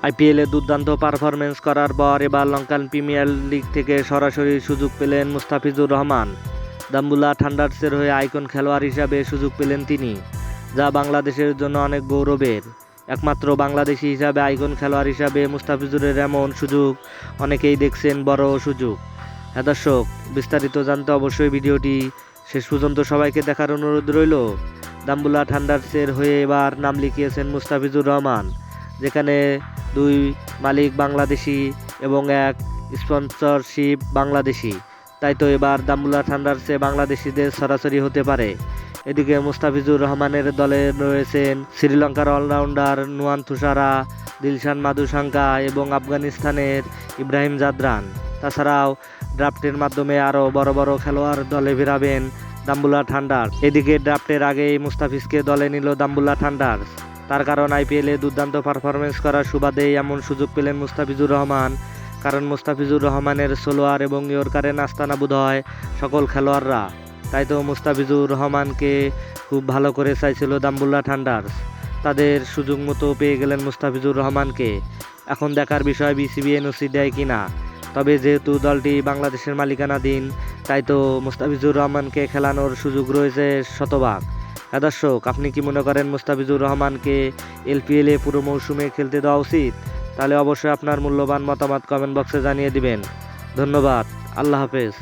আইপিএলে দুর্দান্ত পারফরমেন্স করার পর এবার লঙ্কান প্রিমিয়ার লিগ থেকে সরাসরি সুযোগ পেলেন মুস্তাফিজুর রহমান। দাম্বুলা থান্ডার্সের হয়ে আইকন খেলোয়াড় হিসাবে সুযোগ পেলেন তিনি, যা বাংলাদেশের জন্য অনেক গৌরবের। একমাত্র বাংলাদেশি হিসাবে আইকন খেলোয়াড় হিসাবে মুস্তাফিজুরের এমন সুযোগ অনেকেই দেখছেন বড় সুযোগ। হ্যাঁ দর্শক, বিস্তারিত জানতে অবশ্যই ভিডিওটি শেষ পর্যন্ত সবাইকে দেখার অনুরোধ রইল। দাম্বুলা থান্ডার্সের হয়ে এবার নাম লিখিয়েছেন মুস্তাফিজুর রহমান, যেখানে দুই মালিক বাংলাদেশি এবং এক স্পন্সরশিপ বাংলাদেশি। তাই তো এবার দাম্বুলা থান্ডার্সে বাংলাদেশিদের সরাসরি হতে পারে। এদিকে মুস্তাফিজুর রহমানের দলে রয়েছেন শ্রীলঙ্কার অলরাউন্ডার নুয়ান তুষারা, দিলশান মাধুসাঙ্কা এবং আফগানিস্তানের ইব্রাহিম জাদরান। তাছাড়াও ড্রাফটের মাধ্যমে আরও বড় বড় খেলোয়াড় দলে ফেরাবেন দাম্বুলা থান্ডার্স। এদিকে ড্রাফটের আগেই মুস্তাফিজকে দলে নিল দাম্বুলা থান্ডার্স। তার কারণ আইপিএলে দুর্দান্ত পারফরমেন্স করার সুবাদেই এমন সুযোগ পেলেন মুস্তাফিজুর রহমান। কারণ মুস্তাফিজুর রহমানের সোলোয়ার এবং ইয়র্কারে নাস্তানা বোধ হয় সকল খেলোয়াড়রা। তাই তো মুস্তাফিজুর রহমানকে খুব ভালো করে চাইছিল দাম্বুলা থান্ডার্স। তাদের সুযোগ মতো পেয়ে গেলেন মুস্তাফিজুর রহমানকে। এখন দেখার বিষয় বিসিবি এনওসি দেয় কিনা। তবে যেহেতু দলটি বাংলাদেশের মালিকানাধীন, তাই তো মুস্তাফিজুর রহমানকে খেলানোর সুযোগ রয়েছে শতভাগ। হ্যাঁ দর্শক, আপনি কি মনে করেন মুস্তাফিজুর রহমানকে এলপিএলে পুরো মৌসুমে খেলতে দেওয়া উচিত? তাহলে অবশ্যই আপনার মূল্যবান মতামত কমেন্ট বক্সে জানিয়ে দিবেন। ধন্যবাদ। আল্লাহ হাফেজ।